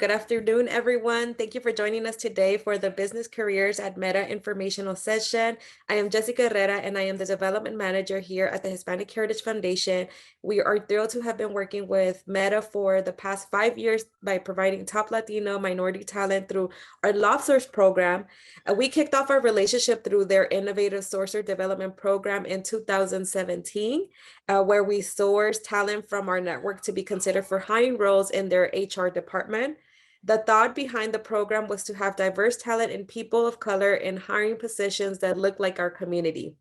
Good afternoon, everyone. Thank you for joining us today for the Business Careers at Meta informational session. I am Jessica Herrera, and I am the Development Manager here at the Hispanic Heritage Foundation. We are thrilled to have been working with Meta for the past 5 years by providing top Latino minority talent through our Love Source program. We kicked off our relationship through their innovative Sourcer Development Program in 2017, where we source talent from our network to be considered for hiring roles in their HR department. The thought behind the program was to have diverse talent and people of color in hiring positions that look like our community.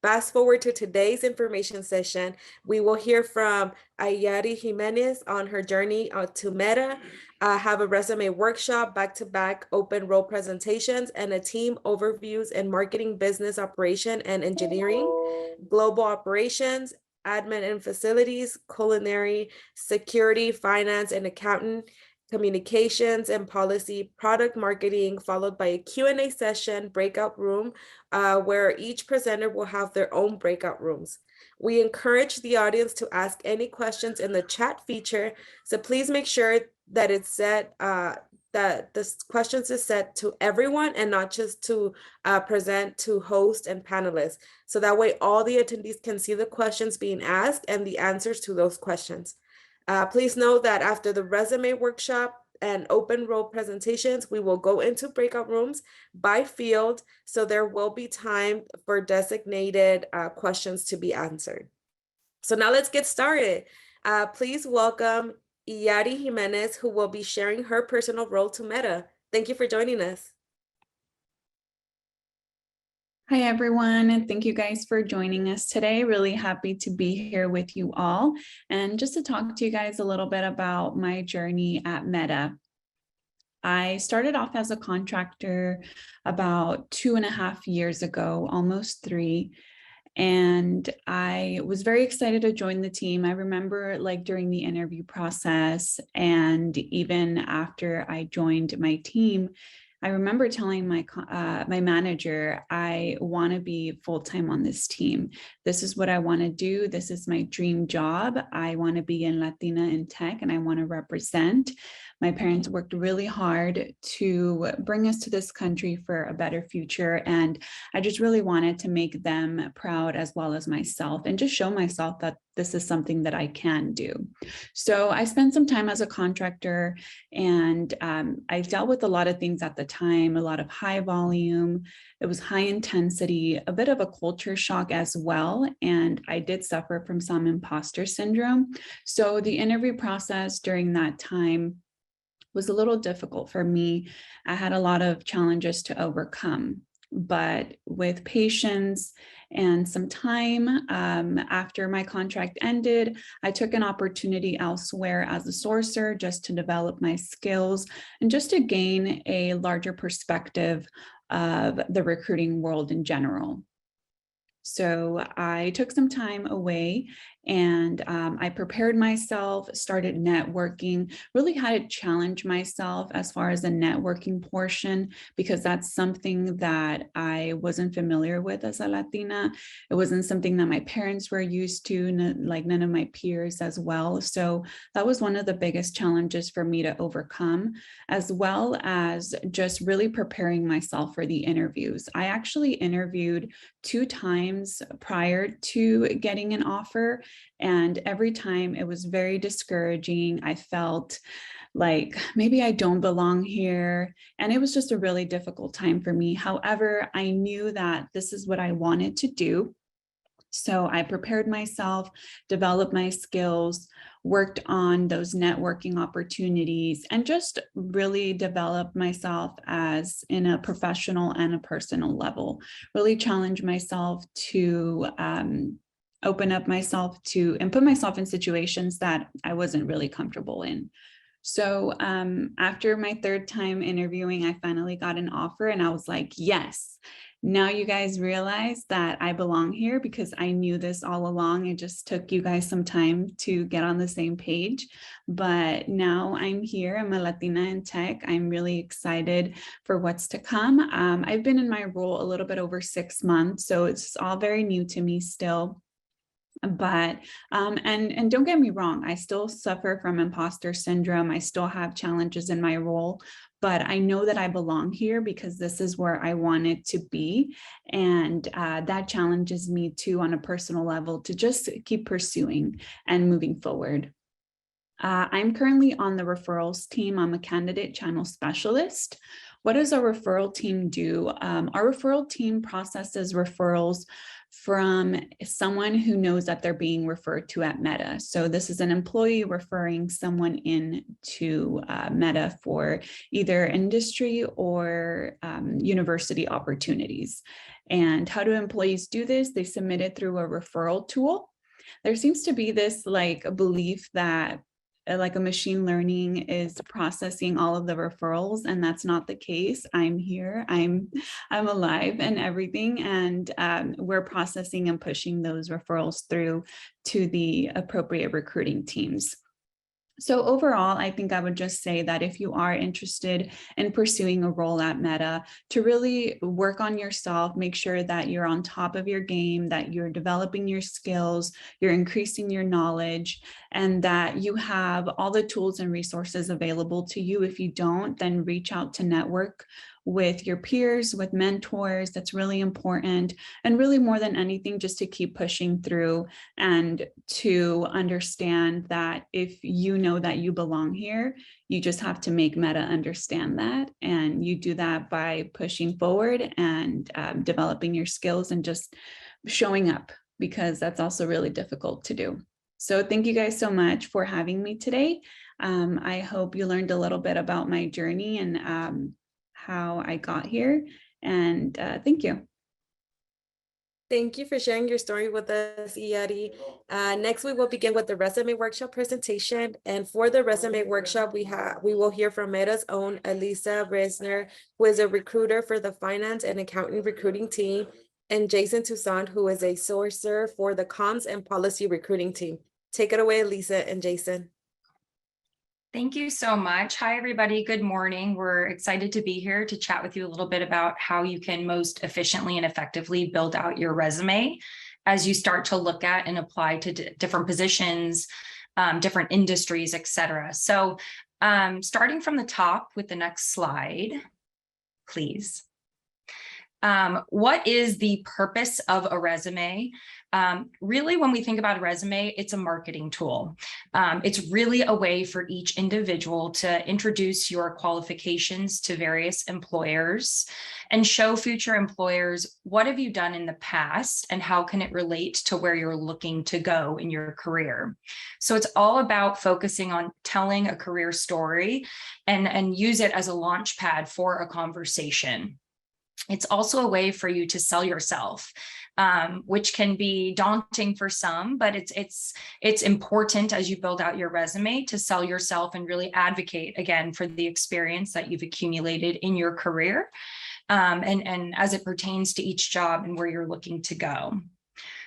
Fast forward to today's information session, we will hear from Ayari Jimenez on her journey to Meta, have a resume workshop, back-to-back open role presentations, and a team overviews in marketing, business operation, and engineering, global operations, admin and facilities, culinary, security, finance, and accounting, communications and policy, product marketing, followed by a Q&A session, breakout room, where each presenter will have their own breakout rooms. We encourage the audience to ask any questions in the chat feature, so please make sure that it's set, that the questions is set to everyone and not just to present to host and panelists. So that way all the attendees can see the questions being asked and the answers to those questions. Please note that after the resume workshop and open role presentations, we will go into breakout rooms by field, so there will be time for designated questions to be answered. So now let's get started. Please welcome Ayari Jimenez, who will be sharing her personal role to Meta. Thank you for joining us. Hi, everyone, and thank you guys for joining us today. Really happy to be here with you all and just to talk to you guys a little bit about my journey at Meta. I started off as a contractor about 2.5 years ago, almost 3. And I was very excited to join the team. I remember during the interview process and even after I joined my team, I remember telling my manager, I want to be full-time on this team. This is what I want to do. This is my dream job. I want to be in Latina in tech and I want to represent. My parents worked really hard to bring us to this country for a better future. And I just really wanted to make them proud as well as myself and just show myself that this is something that I can do. So I spent some time as a contractor and I dealt with a lot of things at the time, a lot of high volume. It was high intensity, a bit of a culture shock as well. And I did suffer from some imposter syndrome. So the interview process during that time was a little difficult for me. I had a lot of challenges to overcome, but with patience and some time after my contract ended, I took an opportunity elsewhere as a sourcer just to develop my skills and just to gain a larger perspective of the recruiting world in general. So I took some time away and I prepared myself, started networking, really had to challenge myself as far as the networking portion, because that's something that I wasn't familiar with as a Latina. It wasn't something that my parents were used to, none of my peers as well. So that was one of the biggest challenges for me to overcome, as well as just really preparing myself for the interviews. I actually interviewed 2 times prior to getting an offer. And every time it was very discouraging. I felt like maybe I don't belong here. And it was just a really difficult time for me. However, I knew that this is what I wanted to do. So I prepared myself, developed my skills, worked on those networking opportunities, and just really developed myself as in a professional and a personal level, really challenged myself to open up myself to and put myself in situations that I wasn't really comfortable in. So after my 3rd time interviewing, I finally got an offer and I was like, yes, now you guys realize that I belong here, because I knew this all along. It just took you guys some time to get on the same page. But now I'm here. I'm a Latina in tech. I'm really excited for what's to come. I've been in my role a little bit over 6 months, so it's all very new to me still. But and don't get me wrong, I still suffer from imposter syndrome. I still have challenges in my role, but I know that I belong here because this is where I wanted to be. And that challenges me too on a personal level to just keep pursuing and moving forward. I'm currently on the referrals team. I'm a candidate channel specialist. What does our referral team do? Our referral team processes referrals from someone who knows that they're being referred to at Meta. So this is an employee referring someone in to Meta for either industry or university opportunities. And how do employees do this? They submit it through a referral tool. There seems to be this like a belief that like a machine learning is processing all of the referrals, and that's not the case. I'm here, I'm alive and everything, and we're processing and pushing those referrals through to the appropriate recruiting teams. So overall, I think I would just say that if you are interested in pursuing a role at Meta, to really work on yourself, make sure that you're on top of your game, that you're developing your skills, you're increasing your knowledge, and that you have all the tools and resources available to you. If you don't, then reach out to network with your peers, with mentors. That's really important. And really more than anything, just to keep pushing through and to understand that if you know that you belong here, you just have to make Meta understand that. And you do that by pushing forward and developing your skills and just showing up, because that's also really difficult to do. So thank you guys so much for having me today. I hope you learned a little bit about my journey and how I got here. And thank you. Thank you for sharing your story with us, Iyari. Next, we will begin with the resume workshop presentation. And for the resume workshop, we will hear from Meta's own Elisa Bresner, who is a recruiter for the finance and accounting recruiting team, and Jason Toussaint, who is a sourcer for the comms and policy recruiting team. Take it away, Elisa and Jason. Thank you so much. Hi, everybody. Good morning. We're excited to be here to chat with you a little bit about how you can most efficiently and effectively build out your resume as you start to look at and apply to different positions, different industries, etc. So starting from the top with the next slide, please. What is the purpose of a resume? Really, when we think about a resume, it's a marketing tool. It's really a way for each individual to introduce your qualifications to various employers and show future employers what have you done in the past and how can it relate to where you're looking to go in your career. So it's all about focusing on telling a career story and use it as a launch pad for a conversation. It's also a way for you to sell yourself, which can be daunting for some, but it's important as you build out your resume to sell yourself and really advocate again for the experience that you've accumulated in your career, and as it pertains to each job and where you're looking to go.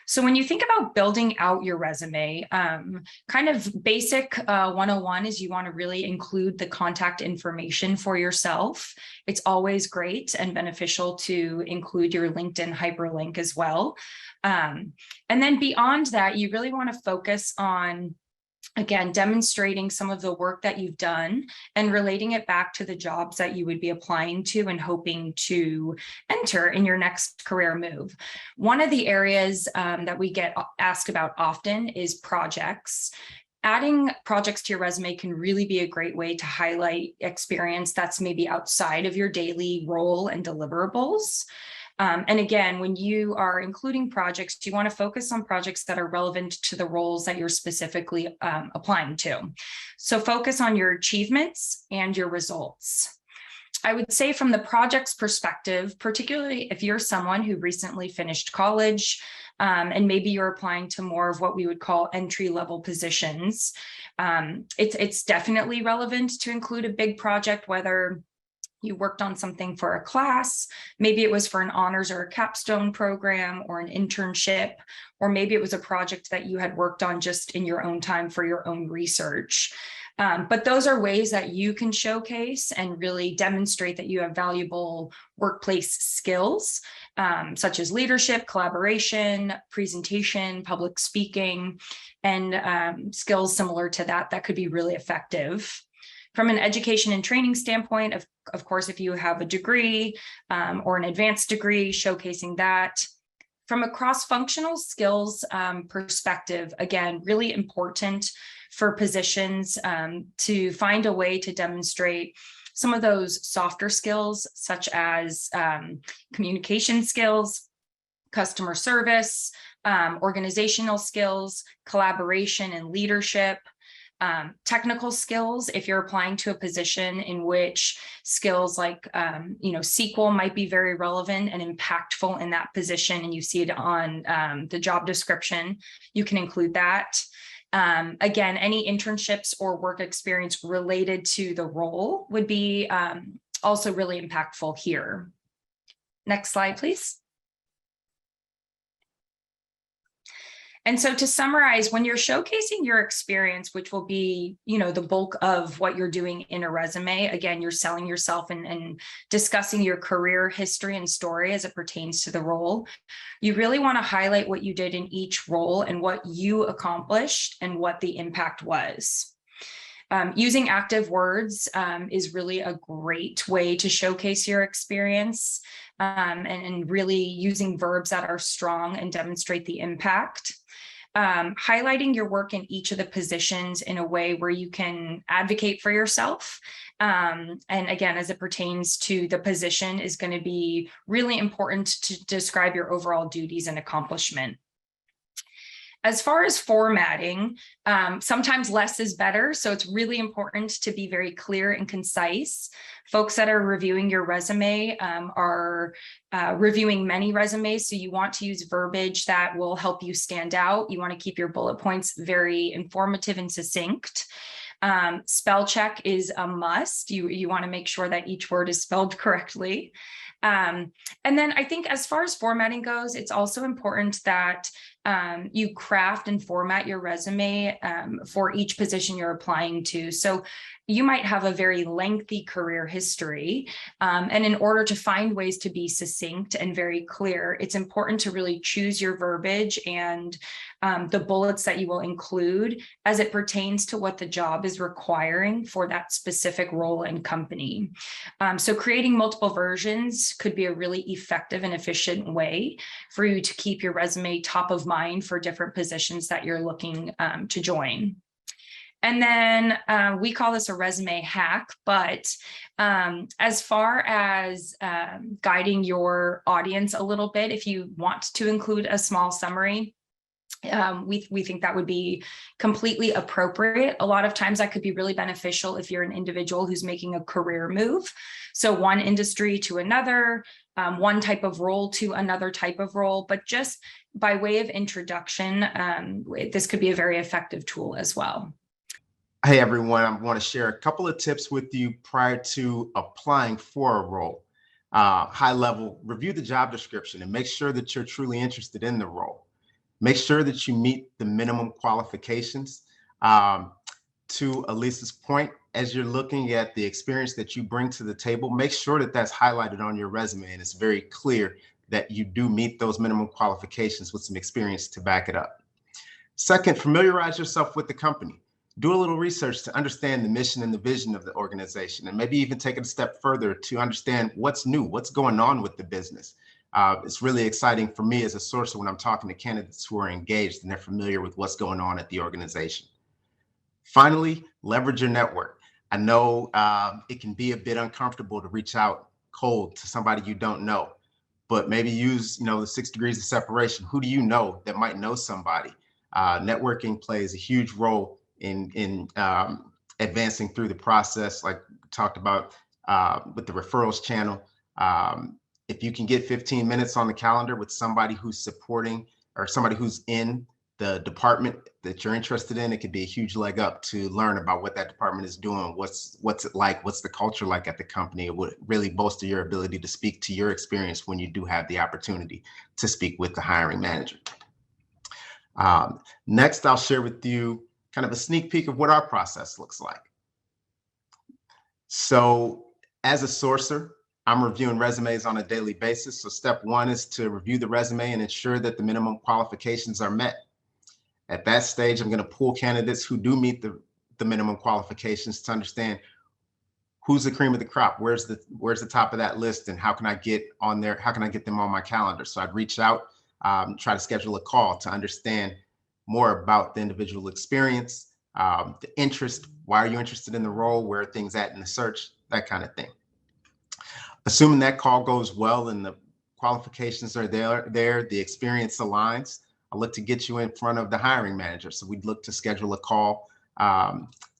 So when you think about building out your resume, kind of basic 101 is you want to really include the contact information for yourself. It's always great and beneficial to include your LinkedIn hyperlink as well. And then beyond that, you really want to focus on, again, demonstrating some of the work that you've done and relating it back to the jobs that you would be applying to and hoping to enter in your next career move. One of the areas that we get asked about often is projects. Adding projects to your resume can really be a great way to highlight experience that's maybe outside of your daily role and deliverables. And again, when you are including projects, you want to focus on projects that are relevant to the roles that you're specifically applying to. So focus on your achievements and your results. I would say from the project's perspective, particularly if you're someone who recently finished college, and maybe you're applying to more of what we would call entry-level positions, it's definitely relevant to include a big project, whether you worked on something for a class, maybe it was for an honors or a capstone program or an internship, or maybe it was a project that you had worked on just in your own time for your own research. But those are ways that you can showcase and really demonstrate that you have valuable workplace skills such as leadership, collaboration, presentation, public speaking, and skills similar to that that could be really effective. From an education and training standpoint, of course, if you have a degree or an advanced degree, showcasing that. From a cross-functional skills perspective, again, really important for positions to find a way to demonstrate some of those softer skills, such as communication skills, customer service, organizational skills, collaboration and leadership, technical skills. If you're applying to a position in which skills like SQL might be very relevant and impactful in that position, and you see it on the job description, you can include that. Again, any internships or work experience related to the role would be also really impactful here. Next slide, please. And so to summarize, when you're showcasing your experience, which will be, the bulk of what you're doing in a resume, again, you're selling yourself and discussing your career history and story as it pertains to the role. You really want to highlight what you did in each role and what you accomplished and what the impact was. Using active words is really a great way to showcase your experience, and really using verbs that are strong and demonstrate the impact. Highlighting your work in each of the positions in a way where you can advocate for yourself. And again, as it pertains to the position, is going to be really important to describe your overall duties and accomplishment. As far as formatting, sometimes less is better. So it's really important to be very clear and concise. Folks that are reviewing your resume are reviewing many resumes. So you want to use verbiage that will help you stand out. You want to keep your bullet points very informative and succinct. Spell check is a must. You want to make sure that each word is spelled correctly. And then I think as far as formatting goes, it's also important that you craft and format your resume for each position you're applying to. So you might have a very lengthy career history, and in order to find ways to be succinct and very clear, it's important to really choose your verbiage and the bullets that you will include as it pertains to what the job is requiring for that specific role and company. So creating multiple versions could be a really effective and efficient way for you to keep your resume top of mind for different positions that you're looking to join. And then we call this a resume hack, but as far as guiding your audience a little bit, if you want to include a small summary, we think that would be completely appropriate. A lot of times that could be really beneficial if you're an individual who's making a career move. So one industry to another, one type of role to another type of role, but just by way of introduction, this could be a very effective tool as well. Hey everyone, I want to share a couple of tips with you prior to applying for a role. High level, review the job description and make sure that you're truly interested in the role. Make sure that you meet the minimum qualifications. To Elisa's point, as you're looking at the experience that you bring to the table, make sure that that's highlighted on your resume and it's very clear that you do meet those minimum qualifications with some experience to back it up. Second, familiarize yourself with the company. Do a little research to understand the mission and the vision of the organization, and maybe even take it a step further to understand what's new, what's going on with the business. It's really exciting for me as a sourcer when I'm talking to candidates who are engaged and they're familiar with what's going on at the organization. Finally, leverage your network. I know it can be a bit uncomfortable to reach out cold to somebody you don't know, but maybe use the 6 degrees of separation. Who do you know that might know somebody? Networking plays a huge role in advancing through the process, like we talked about with the referrals channel. If you can get 15 minutes on the calendar with somebody who's supporting or somebody who's in the department that you're interested in, it could be a huge leg up to learn about what that department is doing, what's it like, what's the culture like at the company. It would really bolster your ability to speak to your experience when you do have the opportunity to speak with the hiring manager. Next, I'll share with you kind of a sneak peek of what our process looks like. So as a sourcer, I'm reviewing resumes on a daily basis. So step one is to review the resume and ensure that the minimum qualifications are met. At that stage, I'm going to pull candidates who do meet the minimum qualifications to understand who's the cream of the crop, where's the top of that list, and how can I get on there, how can I get them on my calendar? So I'd reach out, try to schedule a call to understand more about the individual experience, the interest, why are you interested in the role, where are things at in the search, that kind of thing. Assuming that call goes well and the qualifications are there, the experience aligns, I'll look to get you in front of the hiring manager. So we'd look to schedule a call,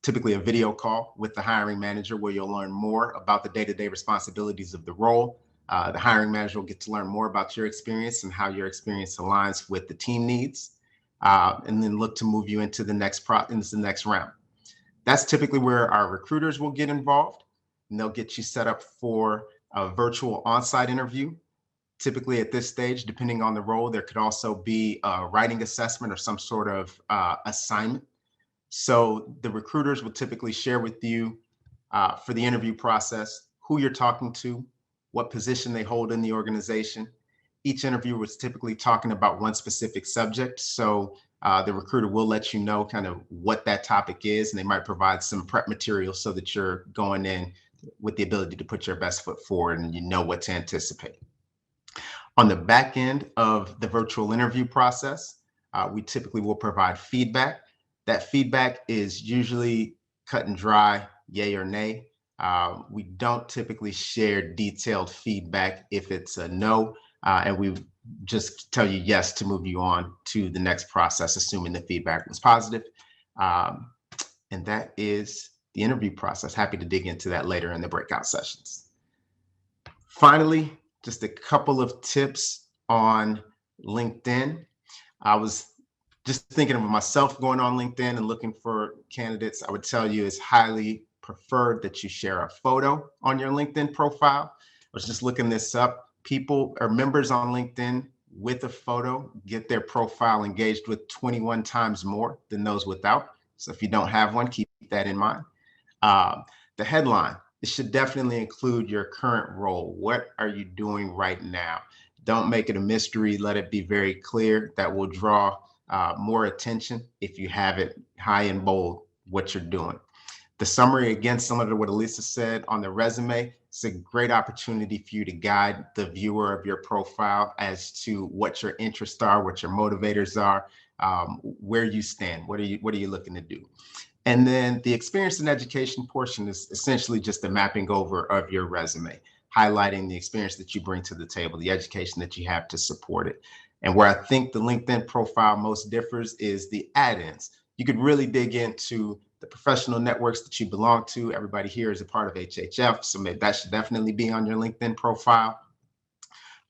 typically a video call with the hiring manager, where you'll learn more about the day-to-day responsibilities of the role. The hiring manager will get to learn more about your experience and how your experience aligns with the team needs, and then look to move you into the next round. That's typically where our recruiters will get involved, and they'll get you set up for a virtual on-site interview. Typically at this stage, depending on the role, there could also be a writing assessment or some sort of assignment. So the recruiters will typically share with you for the interview process who you're talking to, what position they hold in the organization. Each interviewer was typically talking about one specific subject. So the recruiter will let you know kind of what that topic is, and they might provide some prep material so that you're going in with the ability to put your best foot forward and you know what to anticipate. On the back end of the virtual interview process, we typically will provide feedback. That feedback is usually cut and dry, yay or nay. We don't typically share detailed feedback if it's a no, and we just tell you yes to move you on to the next process, assuming the feedback was positive. And that is the interview process. Happy to dig into that later in the breakout sessions. Finally, just a couple of tips on LinkedIn. I was just thinking of myself going on LinkedIn and looking for candidates. I would tell you it's highly preferred that you share a photo on your LinkedIn profile. I was just looking this up. People or members on LinkedIn with a photo get their profile engaged with 21 times more than those without. So if you don't have one, keep that in mind. The headline, it should definitely include your current role. What are you doing right now? Don't make it a mystery. Let it be very clear. That will draw more attention if you have it high and bold, what you're doing. The summary, again, similar to what Elisa said on the resume, it's a great opportunity for you to guide the viewer of your profile as to what your interests are, what your motivators are, where you stand, what are you looking to do. And then the experience and education portion is essentially just a mapping over of your resume, highlighting the experience that you bring to the table, the education that you have to support it. And where I think the LinkedIn profile most differs is the add-ins. You could really dig into the professional networks that you belong to. Everybody here is a part of HHF, so maybe that should definitely be on your LinkedIn profile.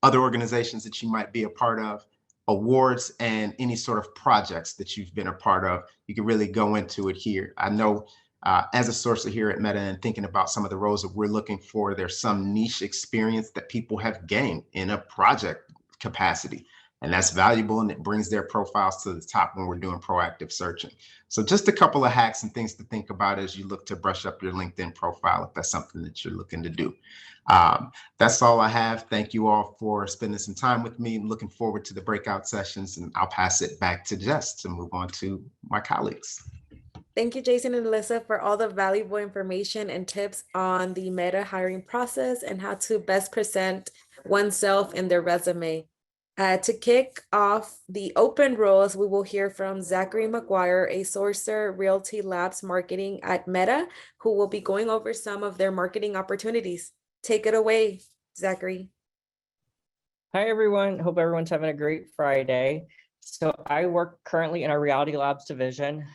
Other organizations that you might be a part of, awards, and any sort of projects that you've been a part of. You can really go into it here. I know as a sourcer here at Meta and thinking about some of the roles that we're looking for, there's some niche experience that people have gained in a project capacity. And that's valuable, and it brings their profiles to the top when we're doing proactive searching. So just a couple of hacks and things to think about as you look to brush up your LinkedIn profile, if that's something that you're looking to do. That's all I have. Thank you all for spending some time with me. Looking forward to the breakout sessions, and I'll pass it back to Jess to move on to my colleagues. Thank you, Jason and Alyssa, for all the valuable information and tips on the Meta hiring process and how to best present oneself in their resume. To kick off the open roles, we will hear from Zachary Mcguire, a Sourcer Realty Labs marketing at Meta, who will be going over some of their marketing opportunities. Take it away, Zachary. Hi, everyone. Hope everyone's having a great Friday. So I work currently in our Reality Labs division.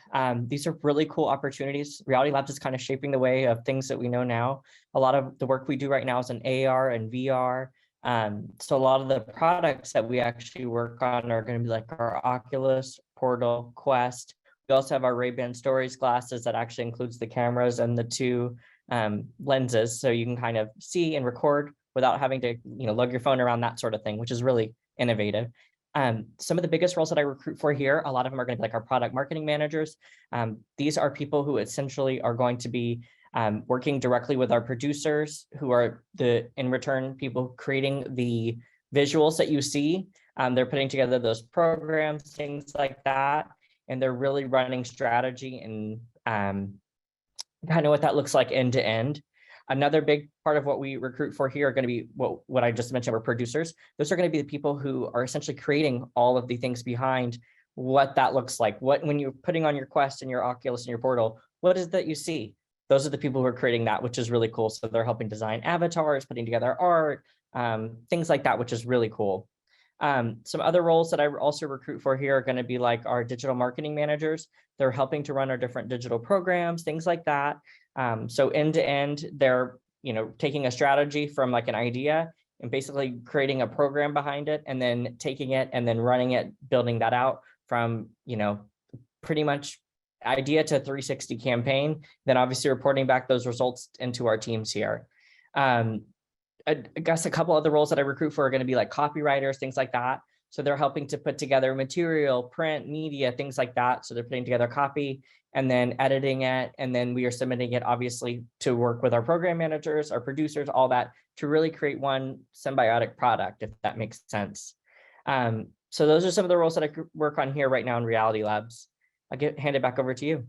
These are really cool opportunities. Reality Labs is kind of shaping the way of things that we know now. A lot of the work we do right now is in AR and VR. So a lot of the products that we actually work on are going to be like our Oculus, Portal, Quest. We also have our Ray-Ban Stories glasses that actually includes the cameras and the two lenses, so you can kind of see and record without having to, lug your phone around, that sort of thing, which is really innovative. Some of the biggest roles that I recruit for here, a lot of them are going to be like our product marketing managers. These are people who essentially are going to be working directly with our producers, who are in return, people creating the visuals that you see. They're putting together those programs, things like that, and they're really running strategy and kind of what that looks like end to end. Another big part of what we recruit for here are going to be what I just mentioned were producers. Those are going to be the people who are essentially creating all of the things behind what that looks like. When you're putting on your Quest and your Oculus and your Portal, what is that you see? Those are the people who are creating that, which is really cool. So they're helping design avatars, putting together art, things like that, which is really cool. Some other roles that I also recruit for here are going to be like our digital marketing managers. They're helping to run our different digital programs, things like that. So end to end, they're taking a strategy from like an idea and basically creating a program behind it, and then taking it and then running it, building that out from pretty much idea to 360 campaign, then obviously reporting back those results into our teams here. I guess a couple other roles that I recruit for are going to be like copywriters, things like that. So they're helping to put together material, print, media, things like that. So they're putting together copy and then editing it. And then we are submitting it, obviously, to work with our program managers, our producers, all that, to really create one symbiotic product, if that makes sense. So those are some of the roles that I work on here right now in Reality Labs. I'll hand it back over to you.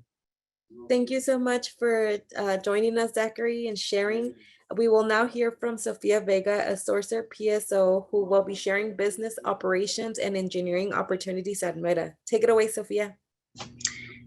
Thank you so much for joining us, Zachary, and sharing. We will now hear from Sofia Vega, a Sourcer PSO, who will be sharing business operations and engineering opportunities at Meta. Take it away, Sofia.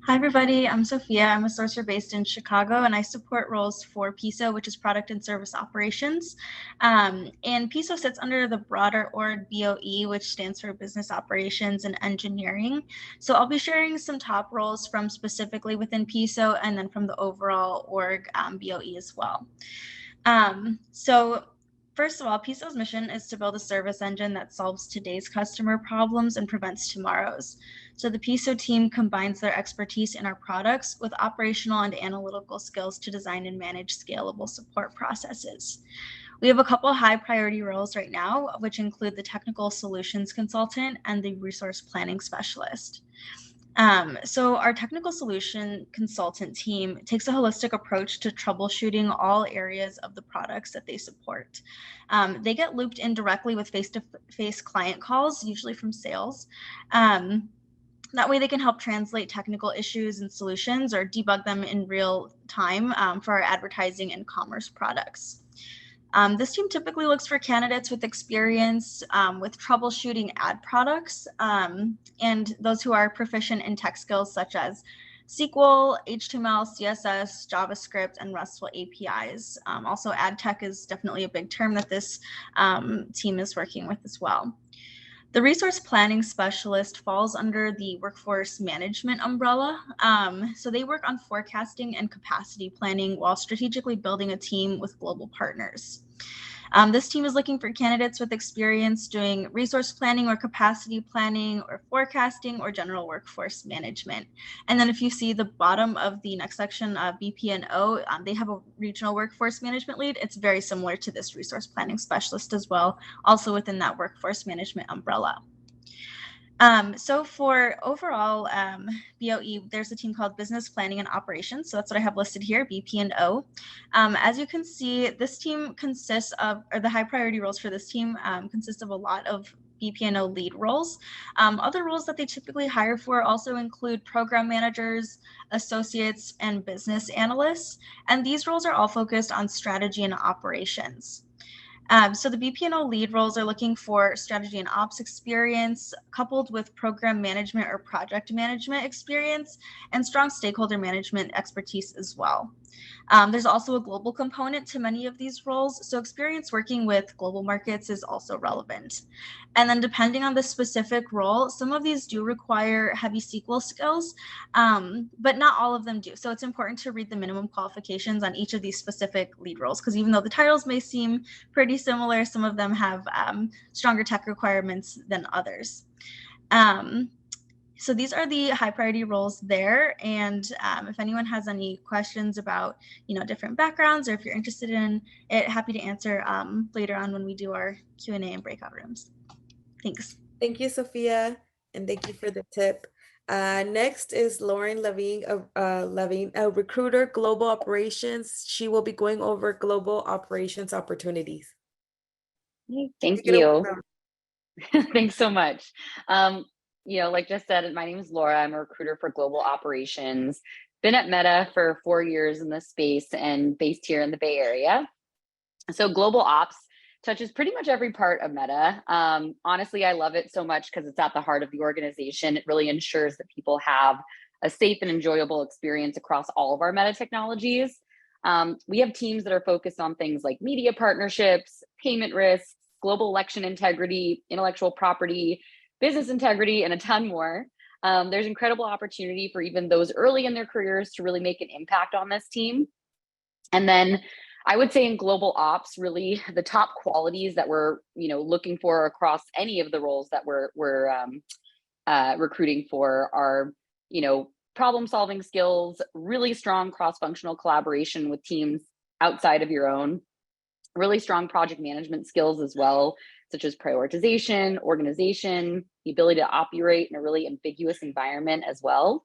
Hi, everybody. I'm Sophia. I'm a sourcer based in Chicago, and I support roles for PSO, which is Product and Service Operations. And PSO sits under the broader org BOE, which stands for Business Operations and Engineering. So I'll be sharing some top roles from specifically within PSO and then from the overall org BOE as well. So first of all, PSO's mission is to build a service engine that solves today's customer problems and prevents tomorrow's. So the PSO team combines their expertise in our products with operational and analytical skills to design and manage scalable support processes. We have a couple high priority roles right now, which include the technical solutions consultant and the resource planning specialist. So our technical solution consultant team takes a holistic approach to troubleshooting all areas of the products that they support. They get looped in directly with face-to-face client calls, usually from sales. That way they can help translate technical issues and solutions or debug them in real time for our advertising and commerce products. This team typically looks for candidates with experience with troubleshooting ad products and those who are proficient in tech skills such as SQL, HTML, CSS, JavaScript, and RESTful APIs. Also, ad tech is definitely a big term that this team is working with as well. The resource planning specialist falls under the workforce management umbrella. So they work on forecasting and capacity planning while strategically building a team with global partners. This team is looking for candidates with experience doing resource planning or capacity planning or forecasting or general workforce management. And then if you see the bottom of the next section, BPNO, they have a regional workforce management lead. It's very similar to this resource planning specialist as well, also within that workforce management umbrella. So for overall BOE, there's a team called Business Planning and Operations. So that's what I have listed here, BP&O. As you can see, this team consists of, or the high priority roles for this team consist of a lot of BP&O lead roles. Other roles that they typically hire for also include program managers, associates, and business analysts. And these roles are all focused on strategy and operations. So the BP&O lead roles are looking for strategy and ops experience coupled with program management or project management experience and strong stakeholder management expertise as well. There's also a global component to many of these roles, so experience working with global markets is also relevant. And then depending on the specific role, some of these do require heavy SQL skills, but not all of them do. So it's important to read the minimum qualifications on each of these specific lead roles, because even though the titles may seem pretty similar, some of them have stronger tech requirements than others. So these are the high priority roles there. And if anyone has any questions about, different backgrounds, or if you're interested in it, happy to answer later on when we do our Q&A and breakout rooms. Thanks. Thank you, Sophia. And thank you for the tip. Next is Lauren Levine, a recruiter, global operations. She will be going over global operations opportunities. Thank Take it away, you. Laura. Thanks so much. Like just said, my name is Laura. I'm a recruiter for global operations. Been at Meta for 4 years in this space and based here in the Bay Area. So global ops touches pretty much every part of Meta. Honestly, I love it so much because it's at the heart of the organization. It really ensures that people have a safe and enjoyable experience across all of our Meta technologies. We have teams that are focused on things like media partnerships, payment risks, global election integrity, intellectual property, business integrity, and a ton more. There's incredible opportunity for even those early in their careers to really make an impact on this team. And then I would say in global ops, really the top qualities that we're looking for across any of the roles that we're recruiting for are problem solving skills, really strong cross-functional collaboration with teams outside of your own, really strong project management skills as well, such as prioritization, organization, the ability to operate in a really ambiguous environment as well.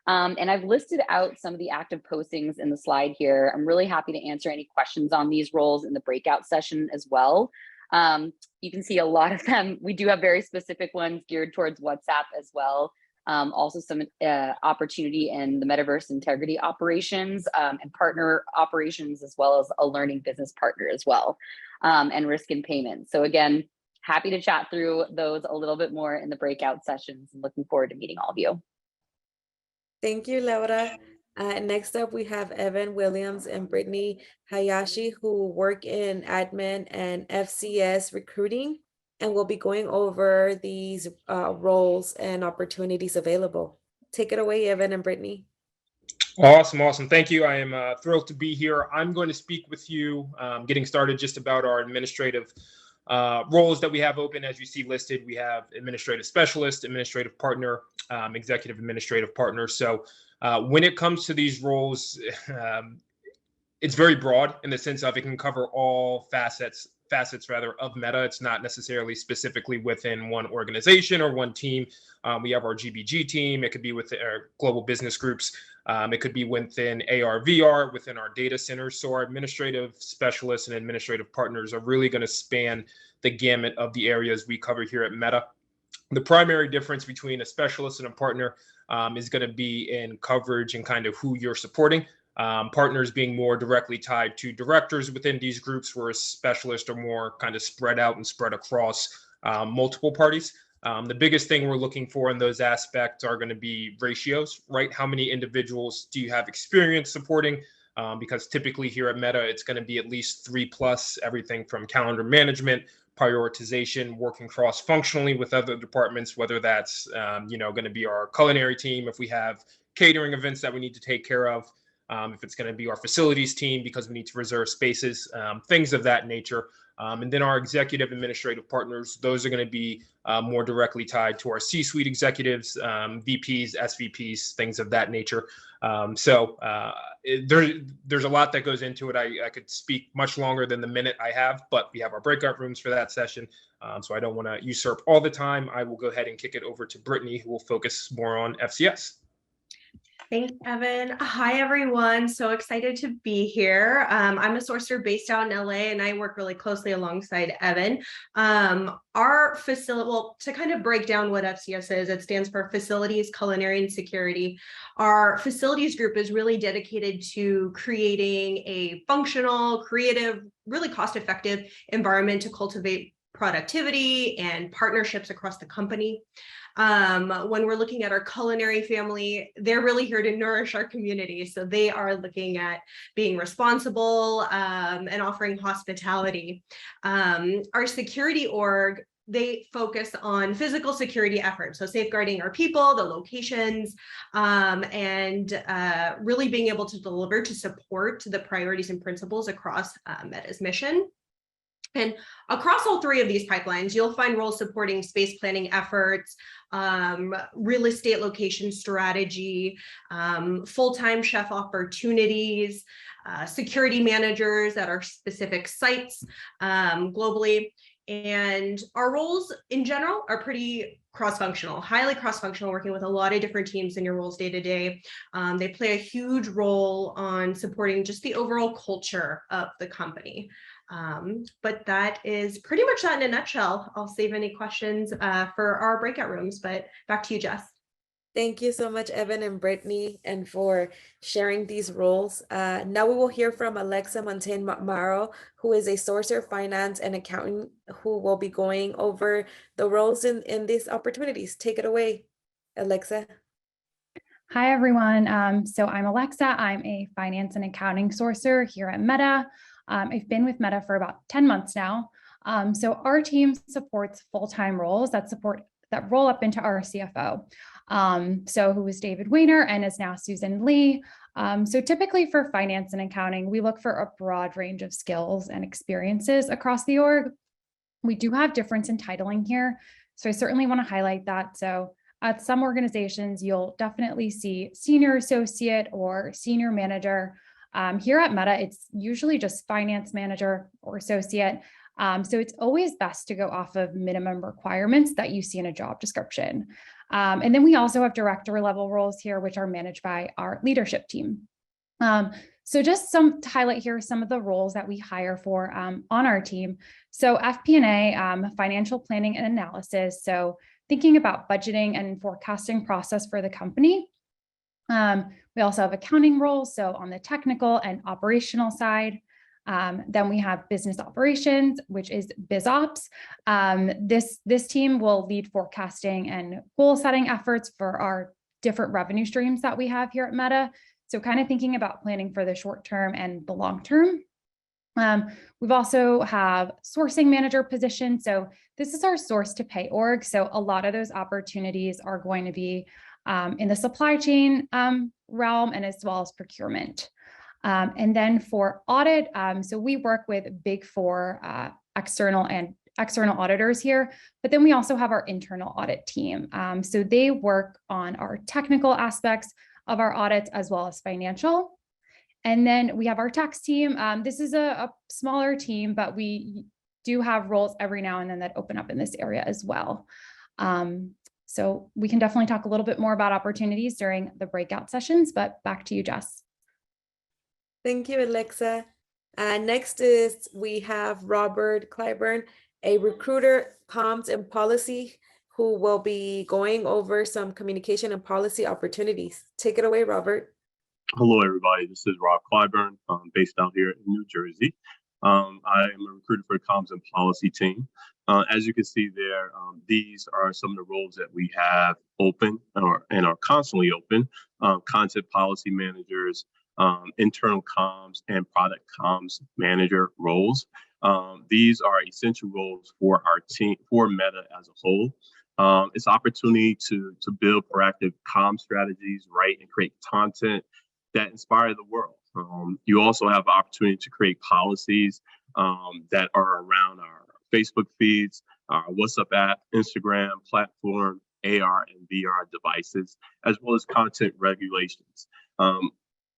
And I've listed out some of the active postings in the slide here. I'm really happy to answer any questions on these roles in the breakout session as well. You can see a lot of them. We do have very specific ones geared towards WhatsApp as well. Also some opportunity in the metaverse integrity operations and partner operations, as well as a learning business partner as well, and risk and payments. So again, happy to chat through those a little bit more in the breakout sessions and looking forward to meeting all of you. Thank you, Laura. Next up, we have Evan Williams and Brittany Hayashi, who work in admin and FCS recruiting, and we'll be going over these roles and opportunities available. Take it away, Evan and Brittany. Awesome. Thank you. I am thrilled to be here. I'm going to speak with you, getting started just about our administrative roles that we have open. As you see listed, we have administrative specialist, administrative partner, executive administrative partner. So when it comes to these roles, it's very broad in the sense of it can cover all facets of Meta. It's not necessarily specifically within one organization or one team. We have our GBG team. It could be within our global business groups. It could be within AR/VR, within our data centers. So our administrative specialists and administrative partners are really going to span the gamut of the areas we cover here at Meta. The primary difference between a specialist and a partner is going to be in coverage and kind of who you're supporting. Partners being more directly tied to directors within these groups, whereas specialists are more kind of spread out and spread across multiple parties. The biggest thing we're looking for in those aspects are going to be ratios, right? How many individuals do you have experience supporting? Because typically here at Meta, it's going to be at least 3+, everything from calendar management, prioritization, working cross-functionally with other departments, whether that's going to be our culinary team, if we have catering events that we need to take care of, if it's going to be our facilities team because we need to reserve spaces, things of that nature. And then our executive administrative partners, those are going to be more directly tied to our C-suite executives, VPs, SVPs, things of that nature. There's a lot that goes into it. I could speak much longer than the minute I have, but we have our breakout rooms for that session. So I don't want to usurp all the time. I will go ahead and kick it over to Brittany, who will focus more on FCS. Thanks, Evan. Hi, everyone. So excited to be here. I'm a sourcer based out in LA, and I work really closely alongside Evan. Our facility, well, to kind of break down what FCS is, it stands for Facilities, Culinary, and Security. Our facilities group is really dedicated to creating a functional, creative, really cost-effective environment to cultivate productivity and partnerships across the company. When we're looking at our culinary family, they're really here to nourish our community. So they are looking at being responsible and offering hospitality. Our security org, they focus on physical security efforts, so safeguarding our people, the locations, and really being able to deliver to support the priorities and principles across Meta's mission. And across all three of these pipelines, you'll find roles supporting space planning efforts, real estate location strategy, full-time chef opportunities, security managers at our specific sites globally. And our roles in general are pretty cross-functional, highly cross-functional, working with a lot of different teams in your roles day to day. They play a huge role on supporting just the overall culture of the company. But that is pretty much that in a nutshell. I'll save any questions for our breakout rooms, but back to you, Jess. Thank you so much, Evan and Brittany, and for sharing these roles. Now we will hear from Alexa Montanaro, who is a sourcer, finance, and accounting, who will be going over the roles in these opportunities. Take it away, Alexa. Hi, everyone. So I'm Alexa. I'm a finance and accounting sourcer here at Meta. I've been with Meta for about 10 months now. So our team supports full-time roles that roll up into our CFO. So who is David Weiner and is now Susan Lee. So typically for finance and accounting, we look for a broad range of skills and experiences across the org. We do have difference in titling here. So I certainly want to highlight that. So at some organizations, you'll definitely see senior associate or senior manager. Here at Meta, it's usually just finance manager or associate. So it's always best to go off of minimum requirements that you see in a job description. And then we also have director level roles here, which are managed by our leadership team. So just to highlight here some of the roles that we hire for on our team. So FP&A, financial planning and analysis. So thinking about budgeting and forecasting process for the company. We also have accounting roles, so on the technical and operational side. Then we have business operations, which is BizOps. This team will lead forecasting and goal setting efforts for our different revenue streams that we have here at Meta. So kind of thinking about planning for the short term and the long term. We've also have sourcing manager position. So this is our source to pay org. So a lot of those opportunities are going to be in the supply chain realm and as well as procurement. And then for audit, so we work with Big Four external auditors here, but then we also have our internal audit team. So they work on our technical aspects of our audits as well as financial. And then we have our tax team. This is a smaller team, but we do have roles every now and then that open up in this area as well. So we can definitely talk a little bit more about opportunities during the breakout sessions, but back to you, Jess. Thank you, Alexa. Next is we have Robert Clyburn, a recruiter, comms and policy, who will be going over some communication and policy opportunities. Take it away, Robert. Hello, everybody. This is Rob Clyburn, based out here in New Jersey. I am a recruiter for the comms and policy team. As you can see there, these are some of the roles that we have open and are constantly open. Content policy managers, internal comms and product comms manager roles. These are essential roles for our team, for Meta as a whole. It's opportunity to build proactive comm strategies, write and create content that inspire the world. You also have the opportunity to create policies that are around our Facebook feeds, our WhatsApp app, Instagram platform, AR and VR devices, as well as content regulations.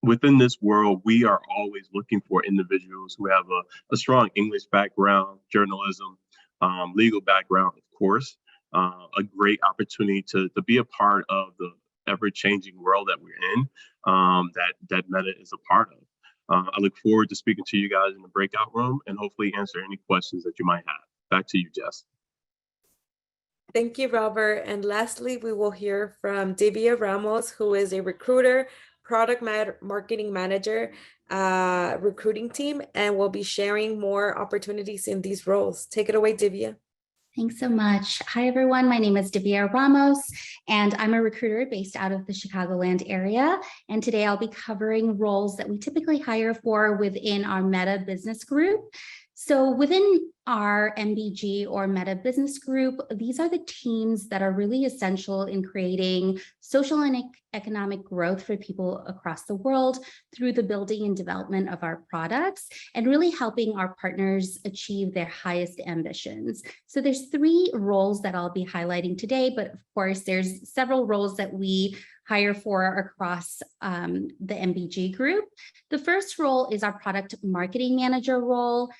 Within this world, we are always looking for individuals who have a strong English background, journalism, legal background, of course, a great opportunity to be a part of the ever-changing world that we're in, that Meta is a part of. I look forward to speaking to you guys in the breakout room and hopefully answer any questions that you might have. Back to you, Jess. Thank you, Robert. And lastly, we will hear from Divya Ramos, who is a recruiter, product marketing manager, recruiting team, and will be sharing more opportunities in these roles. Take it away, Divya. Thanks so much. Hi, everyone. My name is Divya Ramos, and I'm a recruiter based out of the Chicagoland area. And today I'll be covering roles that we typically hire for within our Meta business group. So within our MBG or Meta Business Group, these are the teams that are really essential in creating social and economic growth for people across the world through the building and development of our products and really helping our partners achieve their highest ambitions. So there's 3 roles that I'll be highlighting today, but of course there's several roles that we hire for across the MBG group. The first role is our product marketing manager role.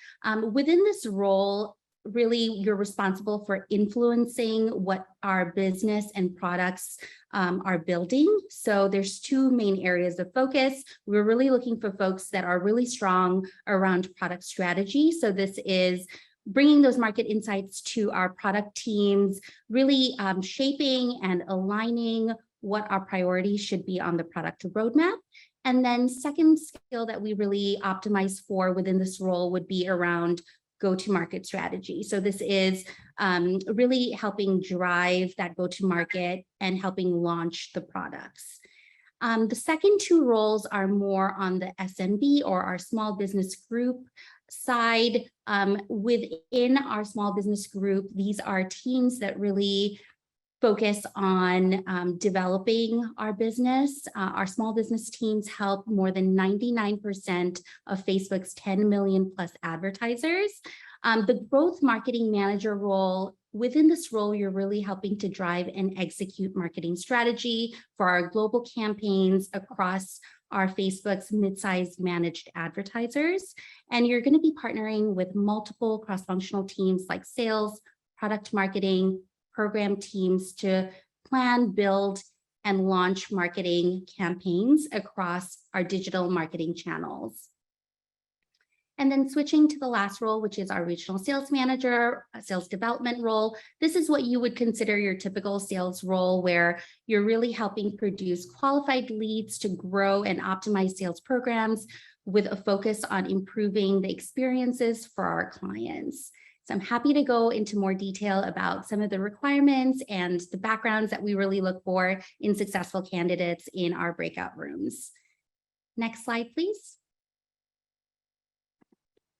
Within this role, really you're responsible for influencing what our business and products are building. So there's two main areas of focus. We're really looking for folks that are really strong around product strategy. So this is bringing those market insights to our product teams, really shaping and aligning what our priorities should be on the product roadmap. And then second skill that we really optimize for within this role would be around go-to-market strategy. So this is really helping drive that go-to-market and helping launch the products. The second two roles are more on the SMB or our small business group side. Within our small business group, these are teams that really focus on developing our business. Our small business teams help more than 99% of Facebook's 10 million plus advertisers. The growth marketing manager role, within this role, you're really helping to drive and execute marketing strategy for our global campaigns across our Facebook's mid-sized managed advertisers. And you're going to be partnering with multiple cross-functional teams like sales, product marketing, program teams to plan, build, and launch marketing campaigns across our digital marketing channels. And then switching to the last role, which is our regional sales manager, a sales development role. This is what you would consider your typical sales role, where you're really helping produce qualified leads to grow and optimize sales programs with a focus on improving the experiences for our clients. So I'm happy to go into more detail about some of the requirements and the backgrounds that we really look for in successful candidates in our breakout rooms. Next slide, please.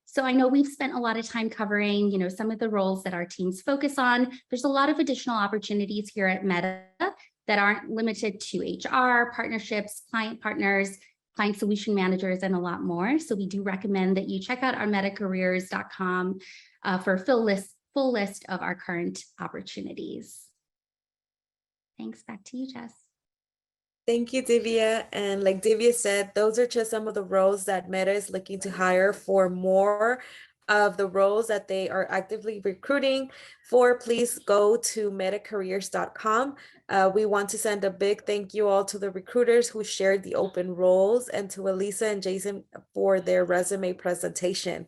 So I know we've spent a lot of time covering, some of the roles that our teams focus on. There's a lot of additional opportunities here at Meta that aren't limited to HR, partnerships, client partners, client solution managers, and a lot more. So we do recommend that you check out our metacareers.com for a full list of our current opportunities. Thanks. Back to you, Jess. Thank you, Divya. And like Divya said, those are just some of the roles that Meta is looking to hire. For more of the roles that they are actively recruiting for, please go to metacareers.com. We want to send a big thank you all to the recruiters who shared the open roles, and to Elisa and Jason for their resume presentation.